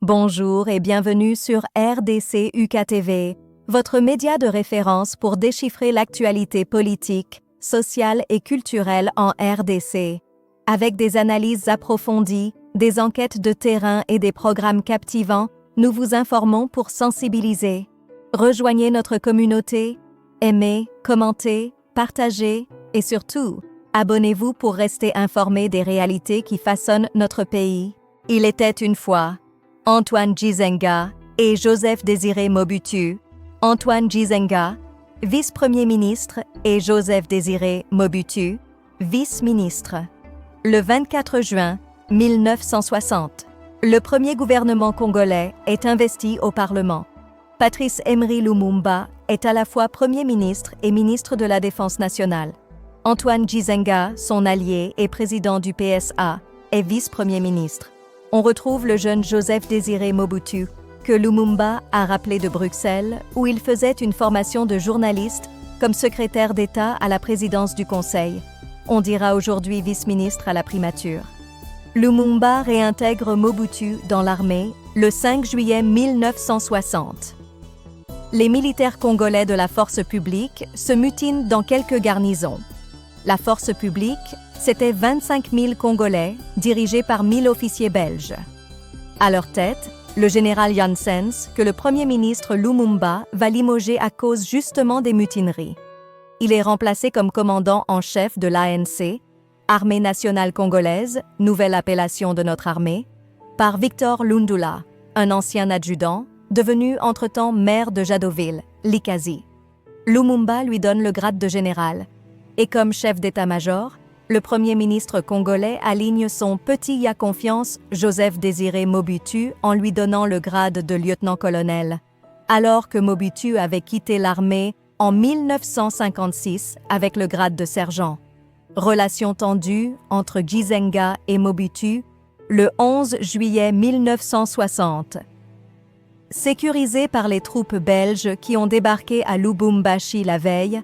Bonjour et bienvenue sur RDC UKTV, votre média de référence pour déchiffrer l'actualité politique, sociale et culturelle en RDC. Avec des analyses approfondies, des enquêtes de terrain et des programmes captivants, nous vous informons pour sensibiliser. Rejoignez notre communauté, aimez, commentez, partagez et surtout, abonnez-vous pour rester informé des réalités qui façonnent notre pays. Il était une fois Antoine Gizenga et Joseph Désiré Mobutu. Antoine Gizenga, vice-premier ministre, et Joseph Désiré Mobutu, vice-ministre. Le 24 juin 1960, le premier gouvernement congolais est investi au Parlement. Patrice Emery Lumumba est à la fois Premier ministre et ministre de la Défense nationale. Antoine Gizenga, son allié et président du PSA, est vice-premier ministre. On retrouve le jeune Joseph Désiré Mobutu, que Lumumba a rappelé de Bruxelles, où il faisait une formation de journaliste comme secrétaire d'État à la présidence du Conseil. On dira aujourd'hui vice-ministre à la primature. Lumumba réintègre Mobutu dans l'armée le 5 juillet 1960. Les militaires congolais de la force publique se mutinent dans quelques garnisons. La force publique, c'était 25 000 Congolais, dirigés par 1000 officiers belges. À leur tête, le général Janssens, que le Premier ministre Lumumba va limoger à cause justement des mutineries. Il est remplacé comme commandant en chef de l'ANC, Armée nationale congolaise, nouvelle appellation de notre armée, par Victor Lundula, un ancien adjudant, devenu entre-temps maire de Jadoville, Likasi. Lumumba lui donne le grade de général, et comme chef d'état-major, le Premier ministre congolais aligne son petit à confiance Joseph Désiré Mobutu en lui donnant le grade de lieutenant-colonel, alors que Mobutu avait quitté l'armée en 1956 avec le grade de sergent. Relation tendue entre Gizenga et Mobutu le 11 juillet 1960. Sécurisé par les troupes belges qui ont débarqué à Lubumbashi la veille,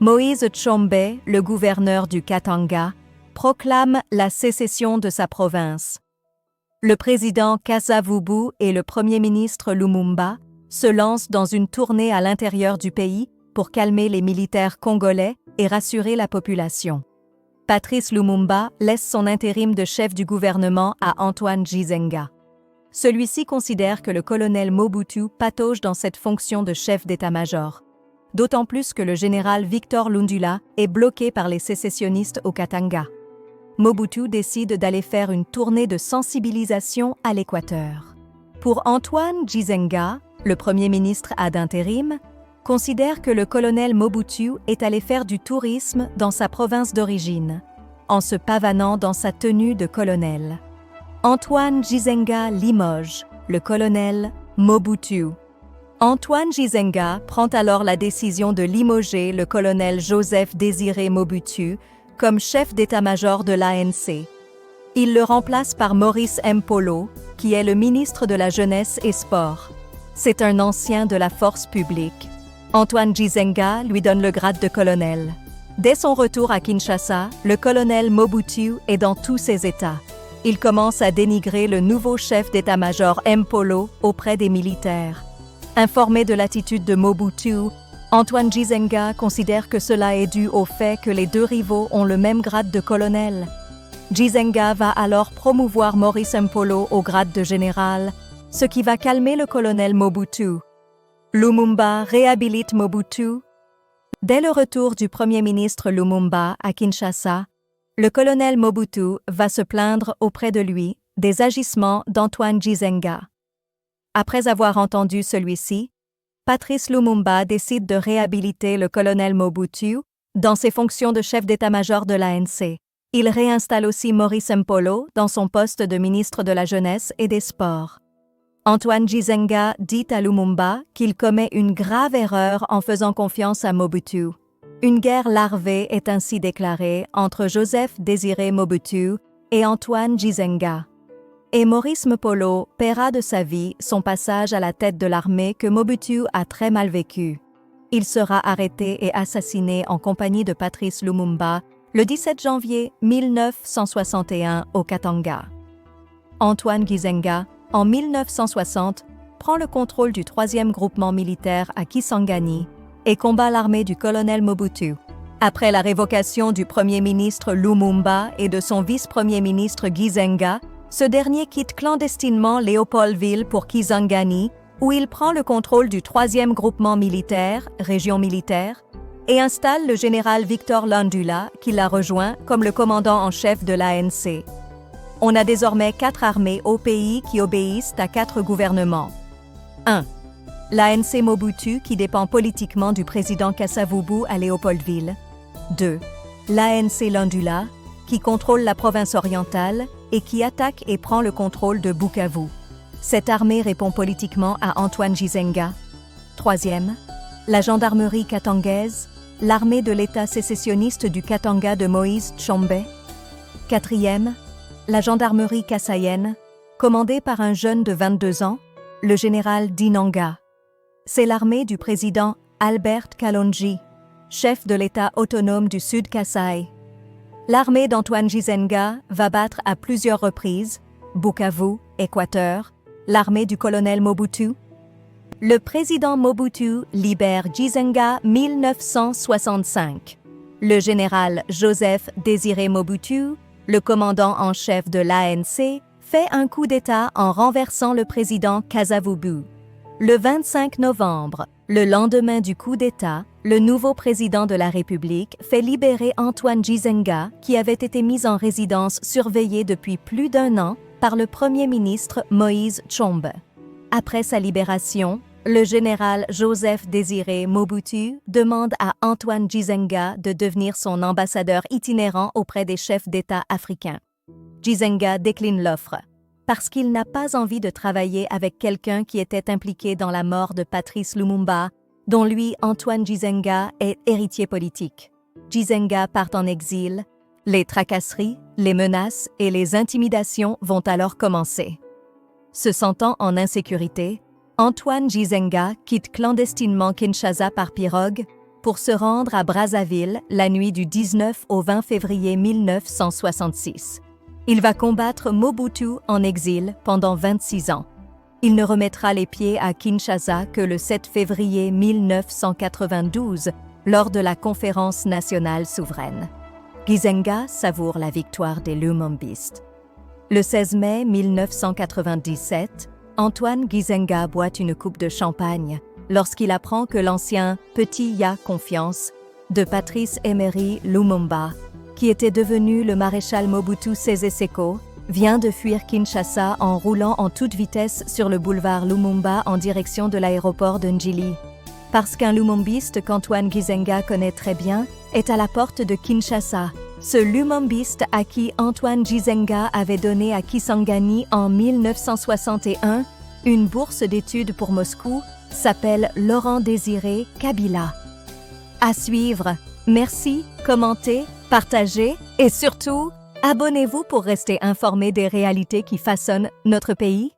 Moïse Tshombe, le gouverneur du Katanga, proclame la sécession de sa province. Le président Kasavubu et le premier ministre Lumumba se lancent dans une tournée à l'intérieur du pays pour calmer les militaires congolais et rassurer la population. Patrice Lumumba laisse son intérim de chef du gouvernement à Antoine Gizenga. Celui-ci considère que le colonel Mobutu patauge dans cette fonction de chef d'état-major. D'autant plus que le général Victor Lundula est bloqué par les sécessionnistes au Katanga. Mobutu décide d'aller faire une tournée de sensibilisation à l'Équateur. Pour Antoine Gizenga, le Premier ministre ad intérim, considère que le colonel Mobutu est allé faire du tourisme dans sa province d'origine, en se pavanant dans sa tenue de colonel. Antoine Gizenga limoge le colonel Mobutu. Antoine Gizenga prend alors la décision de limoger le colonel Joseph Désiré Mobutu comme chef d'état-major de l'ANC. Il le remplace par Maurice Mpolo, qui est le ministre de la Jeunesse et Sport. C'est un ancien de la force publique. Antoine Gizenga lui donne le grade de colonel. Dès son retour à Kinshasa, le colonel Mobutu est dans tous ses états. Il commence à dénigrer le nouveau chef d'état-major Mpolo auprès des militaires. Informé de l'attitude de Mobutu, Antoine Gizenga considère que cela est dû au fait que les deux rivaux ont le même grade de colonel. Gizenga va alors promouvoir Maurice Mpolo au grade de général, ce qui va calmer le colonel Mobutu. Lumumba réhabilite Mobutu. Dès le retour du Premier ministre Lumumba à Kinshasa, le colonel Mobutu va se plaindre auprès de lui des agissements d'Antoine Gizenga. Après avoir entendu celui-ci, Patrice Lumumba décide de réhabiliter le colonel Mobutu dans ses fonctions de chef d'état-major de l'ANC. Il réinstalle aussi Maurice Mpolo dans son poste de ministre de la Jeunesse et des Sports. Antoine Gizenga dit à Lumumba qu'il commet une grave erreur en faisant confiance à Mobutu. Une guerre larvée est ainsi déclarée entre Joseph Désiré Mobutu et Antoine Gizenga. Et Maurice Mpolo paiera de sa vie son passage à la tête de l'armée que Mobutu a très mal vécu. Il sera arrêté et assassiné en compagnie de Patrice Lumumba le 17 janvier 1961 au Katanga. Antoine Gizenga en 1960, prend le contrôle du 3e groupement militaire à Kisangani et combat l'armée du colonel Mobutu. Après la révocation du Premier ministre Lumumba et de son vice-premier ministre Gizenga, ce dernier quitte clandestinement Léopoldville pour Kisangani, où il prend le contrôle du 3e groupement militaire, région militaire, et installe le général Victor Landula, qui l'a rejoint comme le commandant en chef de l'ANC. On a désormais 4 armées au pays qui obéissent à 4 gouvernements. 1. L'ANC Mobutu qui dépend politiquement du président Kasavubu à Léopoldville. 2. L'ANC Landula qui contrôle la province orientale et qui attaque et prend le contrôle de Bukavu. Cette armée répond politiquement à Antoine Gizenga. 3e. La gendarmerie katangaise, l'armée de l'État sécessionniste du Katanga de Moïse Tshombe. 4e. La gendarmerie kasaïenne, commandée par un jeune de 22 ans, le général Dinanga. C'est l'armée du président Albert Kalonji, chef de l'État autonome du Sud Kasaï. L'armée d'Antoine Gizenga va battre à plusieurs reprises Bukavu, Équateur, l'armée du colonel Mobutu. Le président Mobutu libère Gizenga 1965. Le général Joseph Désiré Mobutu, le commandant en chef de l'ANC, fait un coup d'État en renversant le président Kasavubu. Le 25 novembre, le lendemain du coup d'État, le nouveau président de la République fait libérer Antoine Gizenga, qui avait été mis en résidence surveillée depuis plus d'1 an par le Premier ministre Moïse Tshombe. Après sa libération, le général Joseph Désiré Mobutu demande à Antoine Gizenga de devenir son ambassadeur itinérant auprès des chefs d'État africains. Gizenga décline l'offre, parce qu'il n'a pas envie de travailler avec quelqu'un qui était impliqué dans la mort de Patrice Lumumba, dont lui, Antoine Gizenga, est héritier politique. Gizenga part en exil. Les tracasseries, les menaces et les intimidations vont alors commencer. Se sentant en insécurité, Antoine Gizenga quitte clandestinement Kinshasa par pirogue pour se rendre à Brazzaville la nuit du 19 au 20 février 1966. Il va combattre Mobutu en exil pendant 26 ans. Il ne remettra les pieds à Kinshasa que le 7 février 1992 lors de la Conférence nationale souveraine. Gizenga savoure la victoire des Lumumbistes. Le 16 mai 1997, Antoine Gizenga boit une coupe de champagne lorsqu'il apprend que l'ancien « Petit Ya Confiance » de Patrice Emery Lumumba, qui était devenu le maréchal Mobutu Sese Seko, vient de fuir Kinshasa en roulant en toute vitesse sur le boulevard Lumumba en direction de l'aéroport de Njili. Parce qu'un Lumumbiste qu'Antoine Gizenga connaît très bien est à la porte de Kinshasa. Ce Lumumbiste à qui Antoine Gizenga avait donné à Kisangani en 1961 une bourse d'études pour Moscou s'appelle Laurent Désiré Kabila. À suivre. Merci, commentez, partagez et surtout, abonnez-vous pour rester informé des réalités qui façonnent notre pays.